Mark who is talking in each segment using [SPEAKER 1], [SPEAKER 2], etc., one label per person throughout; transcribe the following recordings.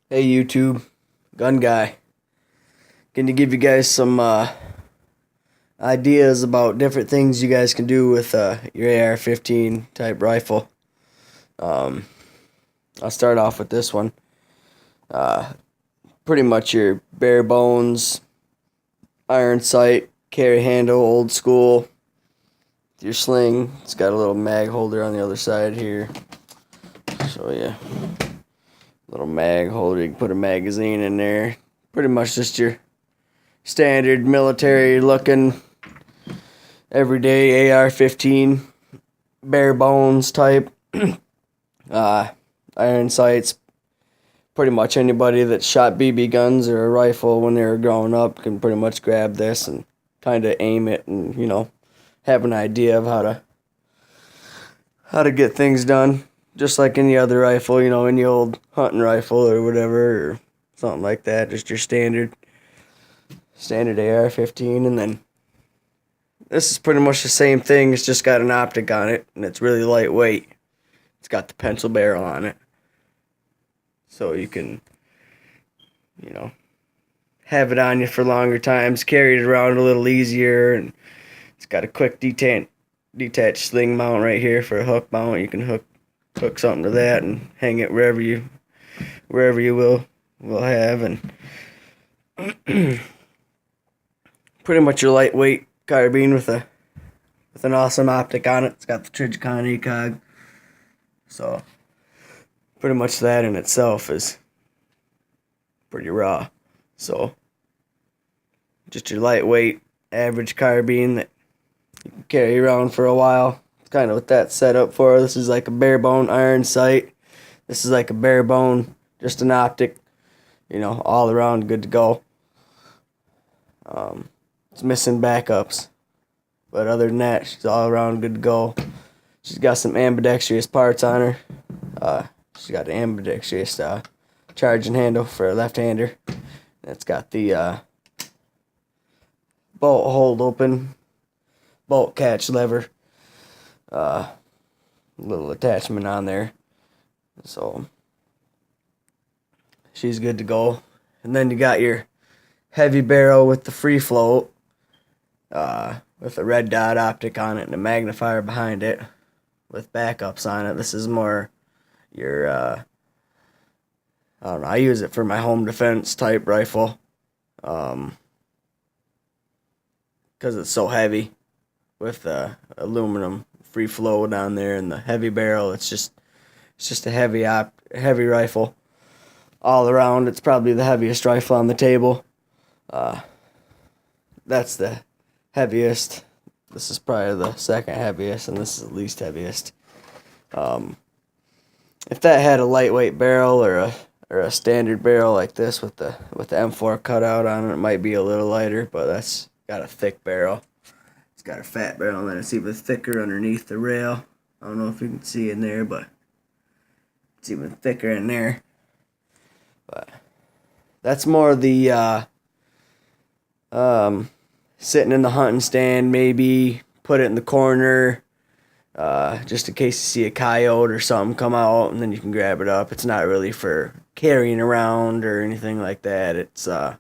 [SPEAKER 1] Hey YouTube, gun guy. Going to give you guys some ideas about different things you guys can do with your AR-15 type rifle. Um, I'll start off with this one. Uh, Pretty much your bare bones, iron sight, carry handle, old school. Your sling, it's got a little mag holder on the other side here. Show you. Little mag holder, you can put a magazine in there. Pretty much just your standard military looking everyday AR-15 bare bones type. uh, Iron sights. Pretty much anybody that shot BB guns or a rifle when they were growing up can pretty much grab this and kind of aim it and have an idea of how to get things done. Just like any other rifle, any old hunting rifle or whatever or something like that. Just your standard AR-15, and then this is pretty much the same thing. It's just got an optic on it, and it's really lightweight. It's got the pencil barrel on it, so you can, have it on you for longer times, carry it around a little easier, and it's got a quick detached sling mount right here for a hook mount. You can hook something to that and hang it wherever you will have, and pretty much your lightweight carbine with an awesome optic on it. It's got the Trigicon ACOG. So pretty much that in itself is pretty raw. So just your lightweight average carbine that you can carry around for a while. It's kind of what that's set up for. This is like a bare bone iron sight. This is like a bare bone, just an optic, all around good to go. It's missing backups, but other than that, she's all around good to go. She's got some ambidextrous parts on her. She's got the ambidextrous charging handle for a left-hander. It's got the bolt hold open, bolt catch lever, little attachment on there. So she's good to go. And then you got your heavy barrel with the free float, with a red dot optic on it and a magnifier behind it with backups on it. This is more your, I don't know, I use it for my home defense type rifle, because it's so heavy with the aluminum free float on there and the heavy barrel. It's just a heavy rifle all around. It's probably the heaviest rifle on the table. That's the heaviest. This is probably the second heaviest, and this is the least heaviest. If that had a lightweight barrel or a standard barrel like this with the M4 cutout on it, it might be a little lighter, but that's got a thick barrel. It's got a fat barrel, and then it's even thicker underneath the rail. I don't know if you can see in there, but it's even thicker in there. But that's more the sitting in the hunting stand, maybe put it in the corner, just in case you see a coyote or something come out, and then you can grab it up. It's not really for carrying around or anything like that. It's you're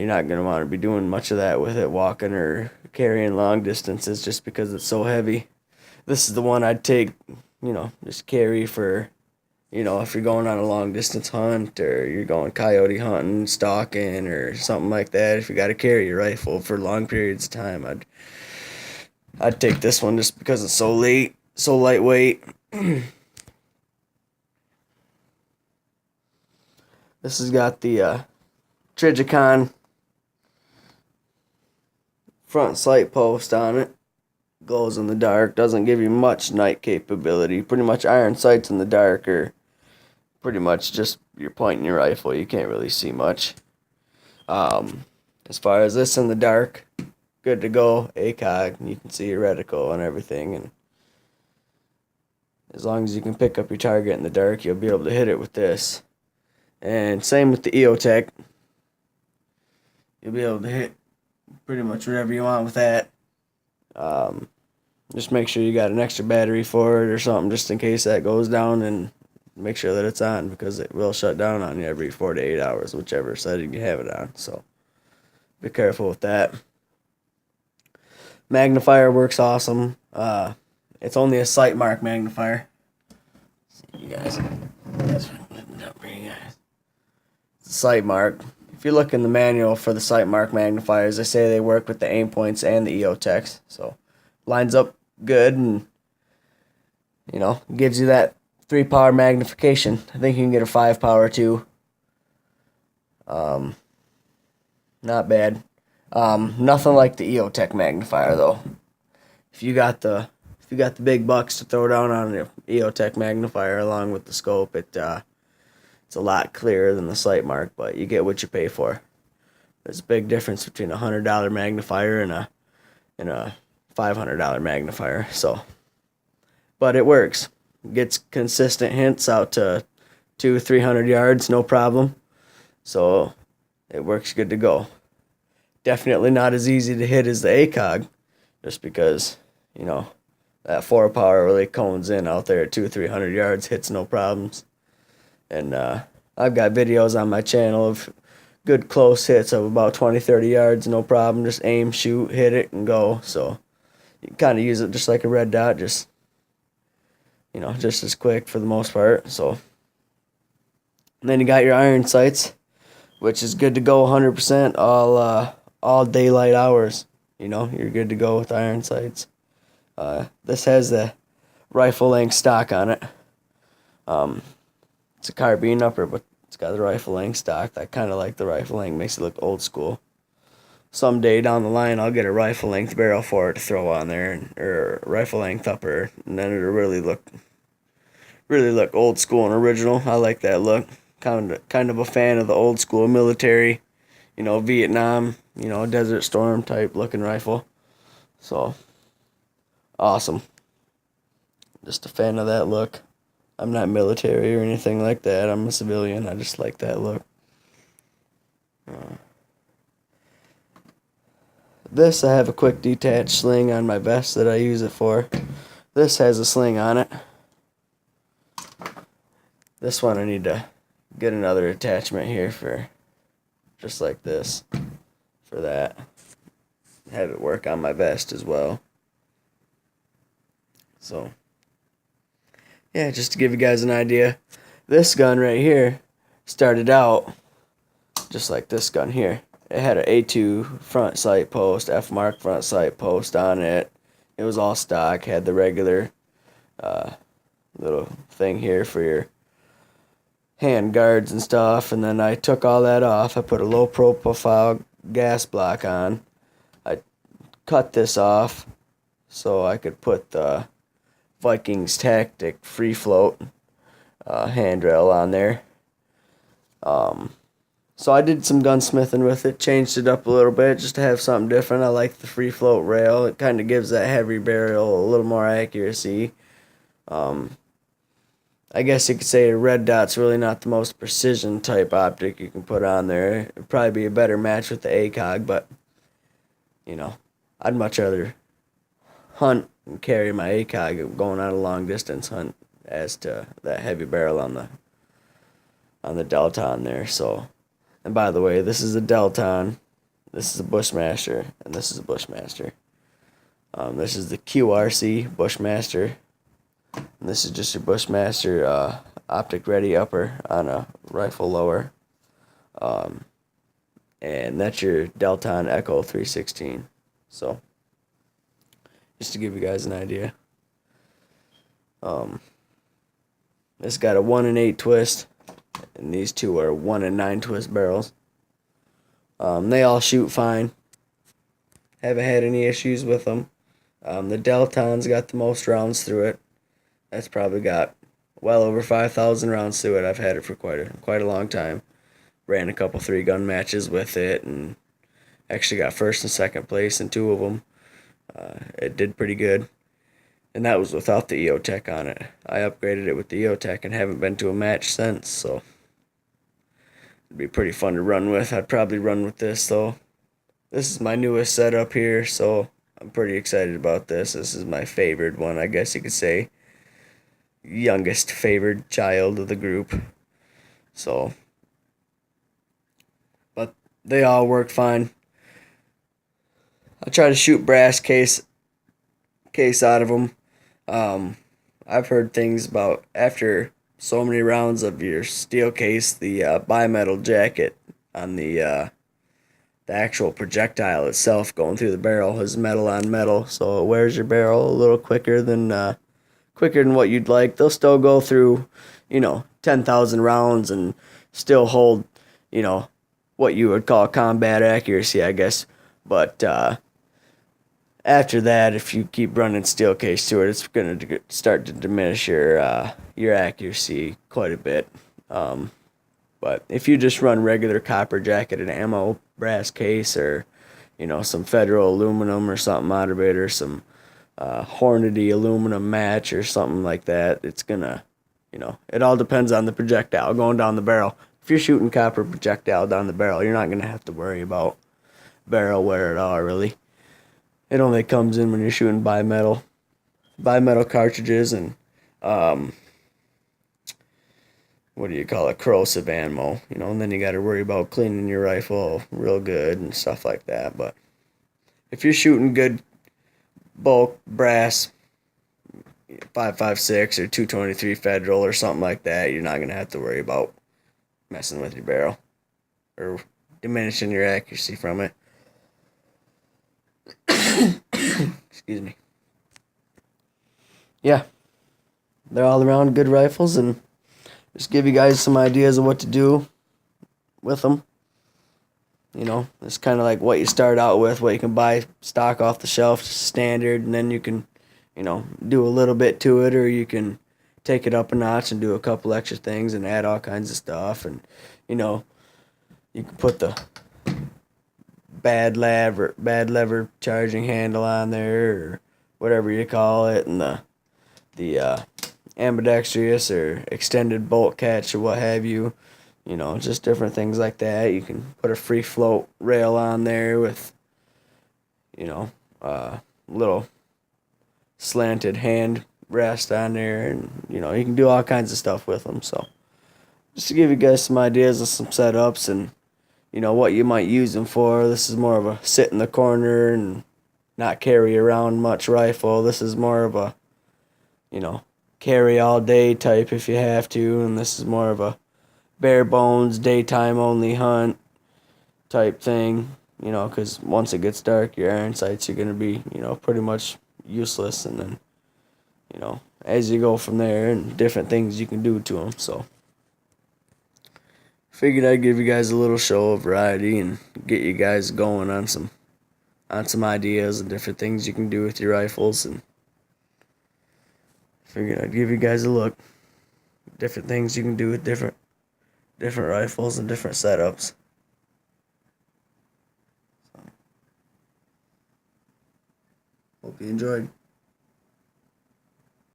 [SPEAKER 1] not gonna want to be doing much of that with it, walking or carrying long distances, just because it's so heavy. This is the one I'd take, just carry for, if you're going on a long distance hunt or you're going coyote hunting, stalking, or something like that. If you got to carry your rifle for long periods of time, I'd take this one just because it's so lightweight. This has got the Trigicon front sight post on it. Glows in the dark. Doesn't give you much night capability. Pretty much iron sights in the dark are pretty much just you're pointing your rifle. You can't really see much. As far as this in the dark, good to go. ACOG. You can see your reticle and everything. And as long as you can pick up your target in the dark, you'll be able to hit it with this. And same with the EOTech. You'll be able to hit pretty much whatever you want with that. Just make sure you got an extra battery for it or something, just in case that goes down and make sure that it's on, because it will shut down on you every 4 to 8 hours, whichever setting you have it on. So be careful with that. Magnifier works awesome. It's only a sight mark magnifier. See you guys. Sight mark. If you look in the manual for the sight mark magnifiers, they say they work with the aim points and the EOTechs. So lines up good, and gives you that 3 power magnification. I think you can get a 5 power too. Not bad. Nothing like the EOTech magnifier though. If you got the big bucks to throw down on an EOTech magnifier along with the scope, it's a lot clearer than the sight mark, but you get what you pay for. There's a big difference between a $100 magnifier and a $500 magnifier. So, but it works. Gets consistent hints out to 200-300 yards, no problem. So it works good to go. Definitely not as easy to hit as the ACOG, just because that 4 power really cones in out there at 200-300 yards, hits no problems. And I've got videos on my channel of good close hits of about 20-30 yards, no problem. Just aim, shoot, hit it, and go. So you can kind of use it just like a red dot, just as quick for the most part. So, and then you got your iron sights, which is good to go 100% all daylight hours. You're good to go with iron sights. This has the rifle length stock on it. It's a carbine upper, but it's got the rifle length stock. I kind of like the rifle length, makes it look old school. Someday down the line, I'll get a rifle length barrel for it to throw on there, or a rifle length upper, and then it'll really look old school and original. I like that look. Kind of a fan of the old school military, Vietnam, Desert Storm type looking rifle. So awesome. Just a fan of that look. I'm not military or anything like that. I'm a civilian. I just like that look. This, I have a quick detached sling on my vest that I use it for. This has a sling on it. This one I need to get another attachment here for just like this for that. Have it work on my vest as well. So yeah, just to give you guys an idea, this gun right here started out just like this gun here. It had an A2 front sight post, F mark front sight post on it. It was all stock, had the regular little thing here for your hand guards and stuff, and then I took all that off. I put a low profile gas block on. I cut this off so I could put the Vikings Tactic free float handrail on there. So I did some gunsmithing with it, changed it up a little bit just to have something different. I like the free float rail. It kind of gives that heavy barrel a little more accuracy. I guess you could say a red dot's really not the most precision type optic you can put on there. It'd probably be a better match with the ACOG, but I'd much rather hunt and carry my ACOG going on a long distance hunt as to that heavy barrel on the Delta on there. So, and by the way, this is a Delton, this is a Bushmaster, and this is a Bushmaster. This is the QRC Bushmaster, and this is just your Bushmaster optic ready upper on a rifle lower. And that's your Delton Echo 316. So, just to give you guys an idea. This got a 1-in-8 twist, and these two are 1-in-9 twist barrels. They all shoot fine. Haven't had any issues with them. The Delton's got the most rounds through it. That's probably got well over 5,000 rounds through it. I've had it for quite a long time. Ran a couple 3-gun matches with it, and actually got first and second place in 2 of them. It did pretty good, and that was without the EOTech on it. I upgraded it with the EOTech and haven't been to a match since, so it'd be pretty fun to run with. I'd probably run with this, though. This is my newest setup here, so I'm pretty excited about this. This is my favorite one, I guess you could say. youngest favored child of the group. So, but they all work fine. I try to shoot brass case out of them. I've heard things about after so many rounds of your steel case, the bimetal jacket on the actual projectile itself going through the barrel is metal on metal, so it wears your barrel a little quicker than what you'd like. They'll still go through, 10,000 rounds and still hold, what you would call combat accuracy, I guess. But after that, if you keep running steel case to it, it's going to start to diminish your accuracy quite a bit. But if you just run regular copper jacketed ammo, brass case, or some Federal aluminum or something out of it, or some Hornady aluminum match or something like that, it's gonna, it all depends on the projectile going down the barrel. If you're shooting copper projectile down the barrel, you're not gonna have to worry about barrel wear at all, really. It only comes in when you're shooting bimetal cartridges and what do you call it, corrosive ammo, and then you got to worry about cleaning your rifle real good and stuff like that. But if you're shooting good bulk brass 5.56 or 223 Federal or something like that, you're not going to have to worry about messing with your barrel or diminishing your accuracy from it. Excuse me. Yeah, they're all around good rifles, and just give you guys some ideas of what to do with them. It's kind of like what you start out with, what you can buy stock off the shelf, standard, and then you can, do a little bit to it, or you can take it up a notch and do a couple extra things and add all kinds of stuff. And, you can put the bad lever charging handle on there, or whatever you call it, and the ambidextrous or extended bolt catch or what have you. Just different things like that. You can put a free float rail on there with, little slanted hand rest on there, and, you can do all kinds of stuff with them. So, just to give you guys some ideas of some setups and, what you might use them for. This is more of a sit in the corner and not carry around much rifle. This is more of a, carry all day type if you have to, and this is more of a bare bones, daytime only hunt type thing, because once it gets dark, your iron sights are going to be, pretty much useless, and then, as you go from there, and different things you can do to them. So, figured I'd give you guys a little show of variety and get you guys going on some ideas and different things you can do with your rifles, and figured I'd give you guys a look. Different things you can do with different rifles and different setups. So, hope you enjoyed.